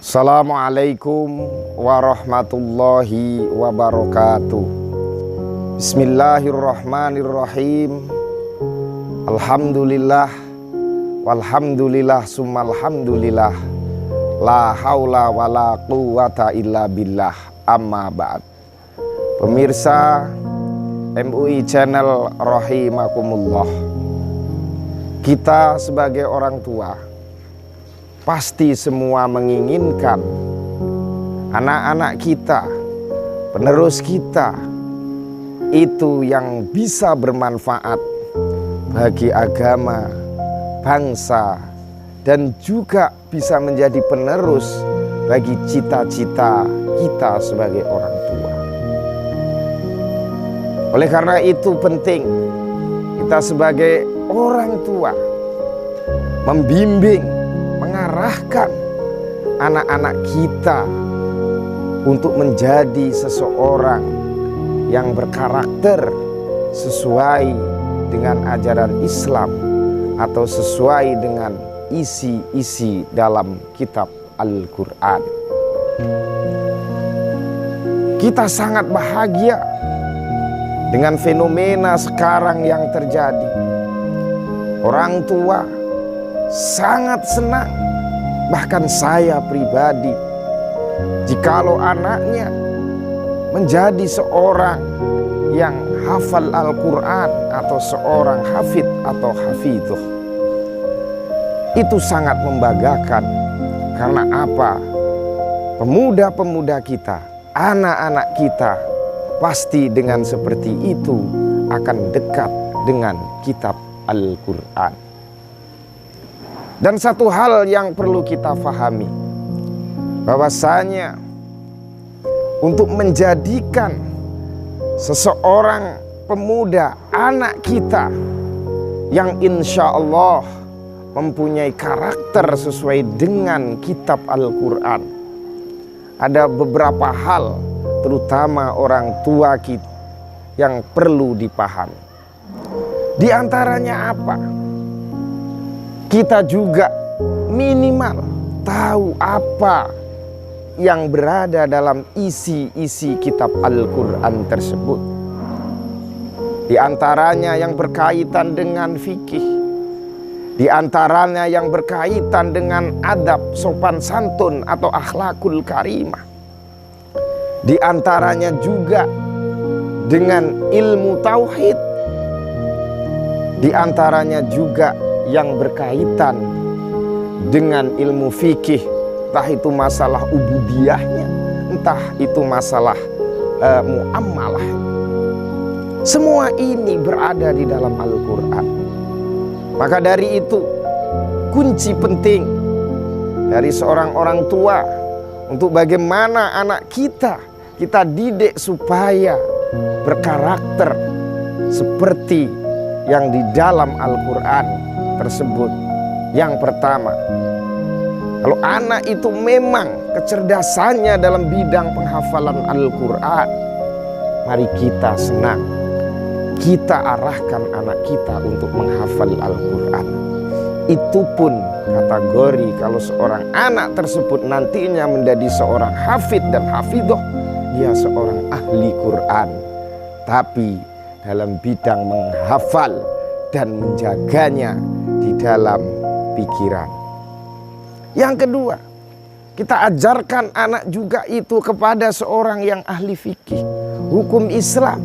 Assalamualaikum warahmatullahi wabarakatuh. Bismillahirrahmanirrahim. Alhamdulillah walhamdulillah summalhamdulillah. La haula wala quwata illa billah. Amma ba'd. Pemirsa MUI Channel rahimakumullah. Kita sebagai orang tua pasti semua menginginkan anak-anak kita, penerus kita itu yang bisa bermanfaat bagi agama, bangsa, dan juga bisa menjadi penerus bagi cita-cita kita sebagai orang tua. Oleh karena itu penting kita sebagai orang tua membimbing, mengarahkan anak-anak kita untuk menjadi seseorang yang berkarakter sesuai dengan ajaran Islam atau sesuai dengan isi-isi dalam kitab Al-Quran. Kita sangat bahagia dengan fenomena sekarang yang terjadi. Orang tua sangat senang, bahkan saya pribadi, jikalau anaknya menjadi seorang yang hafal Al-Quran atau seorang hafid atau hafidhuh. Itu sangat membanggakan. Karena apa? Pemuda-pemuda kita, anak-anak kita pasti dengan seperti itu akan dekat dengan kitab Al-Quran. Dan satu hal yang perlu kita fahami, bahwasanya untuk menjadikan seseorang pemuda, anak kita yang insya Allah mempunyai karakter sesuai dengan kitab Al-Quran, ada beberapa hal terutama orang tua kita yang perlu dipahami. Di antaranya apa? Kita juga minimal tahu apa yang berada dalam isi-isi kitab Al-Quran tersebut. Di antaranya yang berkaitan dengan fikih, di antaranya yang berkaitan dengan adab, sopan santun atau akhlakul karimah, di antaranya juga dengan ilmu tauhid, di antaranya juga yang berkaitan dengan ilmu fikih, entah itu masalah ubudiyahnya, entah itu masalah muamalah. Semua ini berada di dalam Al-Quran. Maka dari itu kunci penting dari seorang orang tua untuk bagaimana anak kita didik supaya berkarakter seperti yang di dalam Al-Quran tersebut. Yang pertama, kalau anak itu memang kecerdasannya dalam bidang penghafalan Al-Quran, mari kita senang, kita arahkan anak kita untuk menghafal Al-Quran. Itu pun kategori kalau seorang anak tersebut nantinya menjadi seorang hafid dan hafidhoh, dia seorang ahli Quran, tapi dalam bidang menghafal dan menjaganya di dalam pikiran. Yang kedua, kita ajarkan anak juga itu kepada seorang yang ahli fikih, hukum Islam.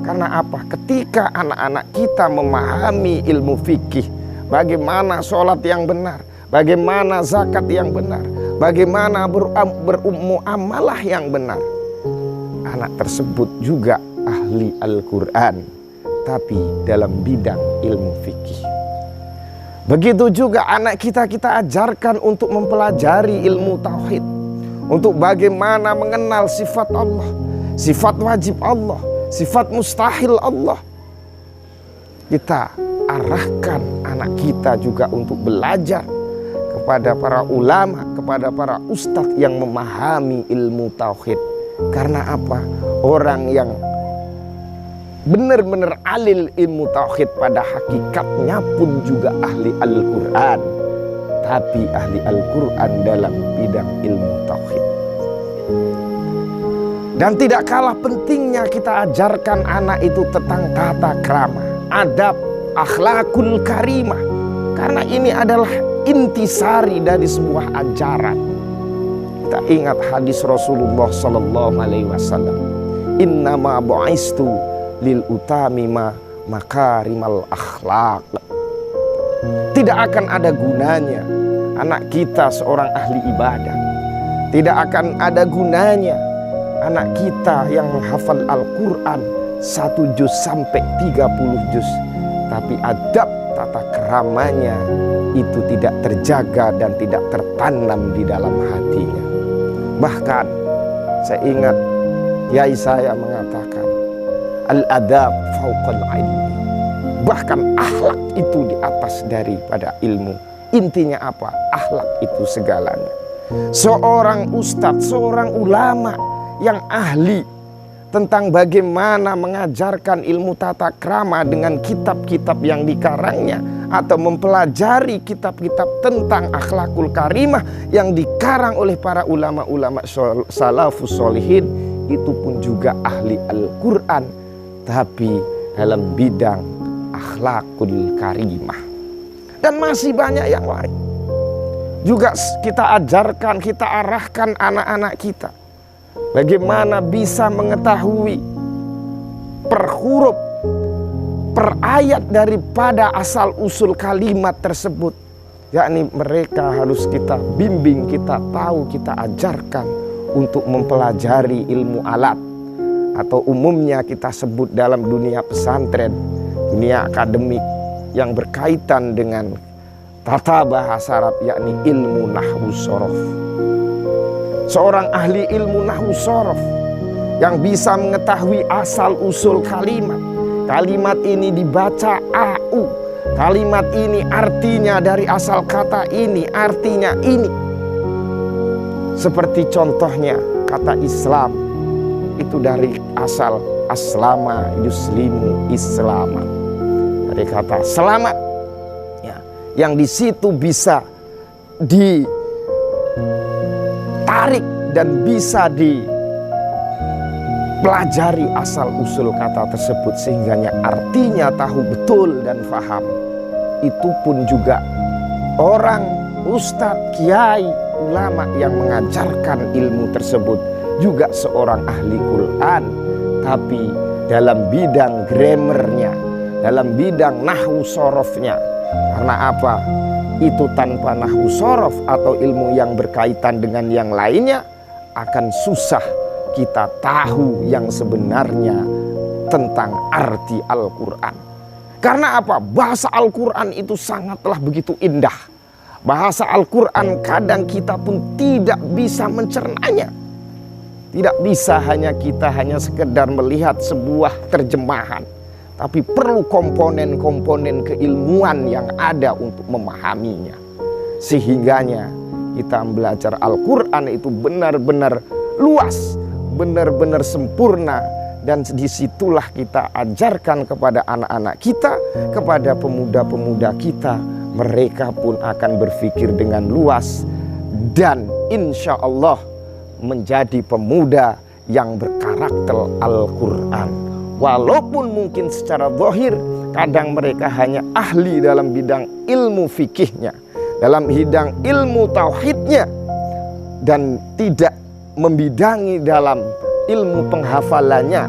Karena apa? Ketika anak-anak kita memahami ilmu fikih, bagaimana sholat yang benar, bagaimana zakat yang benar, bagaimana bermuamalah yang benar, anak tersebut juga ahli Al-Quran, tapi dalam bidang ilmu fikih. Begitu juga anak kita ajarkan untuk mempelajari ilmu tauhid, untuk bagaimana mengenal sifat Allah, sifat wajib Allah, sifat mustahil Allah. Kita arahkan anak kita juga untuk belajar kepada para ulama, kepada para ustadz yang memahami ilmu tauhid. Karena apa? Orang yang benar-benar alil ilmu tauhid pada hakikatnya pun juga ahli Al-Quran, tapi ahli Al-Quran dalam bidang ilmu tauhid. Dan tidak kalah pentingnya kita ajarkan anak itu tentang tata krama, adab, akhlakul karimah. Karena ini adalah intisari dari sebuah ajaran. Kita ingat hadis Rasulullah Sallallahu Alaihi Wasallam, innama bu'istu lil utamima makarimal akhlak. Tidak akan ada gunanya anak kita seorang ahli ibadah. Tidak akan ada gunanya anak kita yang menghafal Al-Quran 1 juz sampai 30 juz, tapi adab tata keramanya itu tidak terjaga dan tidak tertanam di dalam hatinya. Bahkan saya ingat yai saya mengatakan, al-adab fauqal ilmi. Bahkan akhlak itu di atas daripada ilmu. Intinya apa? Akhlak itu segalanya. Seorang ustadz, seorang ulama yang ahli tentang bagaimana mengajarkan ilmu tata krama dengan kitab-kitab yang dikarangnya, atau mempelajari kitab-kitab tentang akhlakul karimah yang dikarang oleh para ulama-ulama salafus sholihin, itu pun juga ahli Al-Quran, tapi dalam bidang akhlakul karimah. Dan masih banyak yang lain juga kita ajarkan, kita arahkan anak-anak kita bagaimana bisa mengetahui per huruf, per ayat daripada asal usul kalimat tersebut. Yakni mereka harus kita bimbing, kita tahu, kita ajarkan untuk mempelajari ilmu alat, atau umumnya kita sebut dalam dunia pesantren, dunia akademik yang berkaitan dengan tata bahasa Arab, yakni ilmu nahwu shorof. Seorang ahli ilmu nahwu shorof yang bisa mengetahui asal usul kalimat. Kalimat ini dibaca au, kalimat ini artinya dari asal kata ini, artinya ini. Seperti contohnya kata Islam, itu dari asal aslama yuslimu islama, dari kata selamat ya, yang di situ bisa ditarik dan bisa dipelajari asal usul kata tersebut sehingga artinya tahu betul dan faham. Itu pun juga orang ustadz, kiai, ulama yang mengajarkan ilmu tersebut juga seorang ahli Quran, tapi dalam bidang grammarnya, dalam bidang nahwu sorofnya. Karena apa? Itu tanpa nahwu sorof atau ilmu yang berkaitan dengan yang lainnya, akan susah kita tahu yang sebenarnya tentang arti Al-Quran. Karena apa? Bahasa Al-Quran itu sangatlah begitu indah. Bahasa Al-Quran kadang kita pun tidak bisa mencernanya. Tidak bisa kita hanya sekedar melihat sebuah terjemahan, tapi perlu komponen-komponen keilmuan yang ada untuk memahaminya. Sehingganya kita belajar Al-Quran itu benar-benar luas, benar-benar sempurna. Dan disitulah kita ajarkan kepada anak-anak kita, kepada pemuda-pemuda kita. Mereka pun akan berpikir dengan luas dan insya Allah menjadi pemuda yang berkarakter Al-Quran. Walaupun mungkin secara zahir kadang mereka hanya ahli dalam bidang ilmu fikihnya, dalam bidang ilmu tauhidnya, dan tidak membidangi dalam ilmu penghafalannya,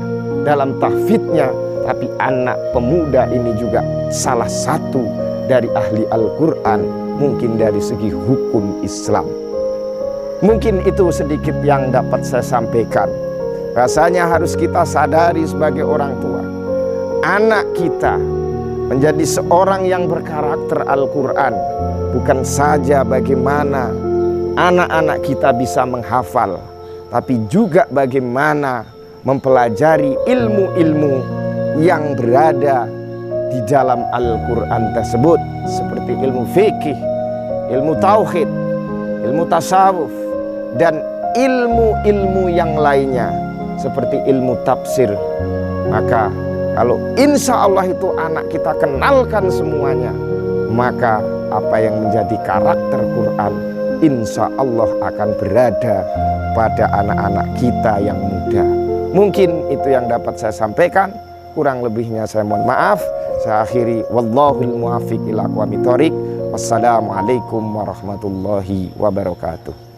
dalam tahfidnya. Tapi anak pemuda ini juga salah satu dari ahli Al-Quran, mungkin dari segi hukum Islam. Mungkin itu sedikit yang dapat saya sampaikan. Rasanya harus kita sadari sebagai orang tua, anak kita menjadi seorang yang berkarakter Al-Quran bukan saja bagaimana anak-anak kita bisa menghafal, tapi juga bagaimana mempelajari ilmu-ilmu yang berada di dalam Al-Quran tersebut, seperti ilmu fikih, ilmu tauhid, ilmu tasawuf, dan ilmu-ilmu yang lainnya seperti ilmu tafsir. Maka kalau insya Allah itu anak kita kenalkan semuanya, maka apa yang menjadi karakter Quran insya Allah akan berada pada anak-anak kita yang muda. Mungkin itu yang dapat saya sampaikan, kurang lebihnya saya mohon maaf. Saya akhiri, wallahul muwaffiq ila aqwamit thoriq. Wassalamualaikum warahmatullahi wabarakatuh.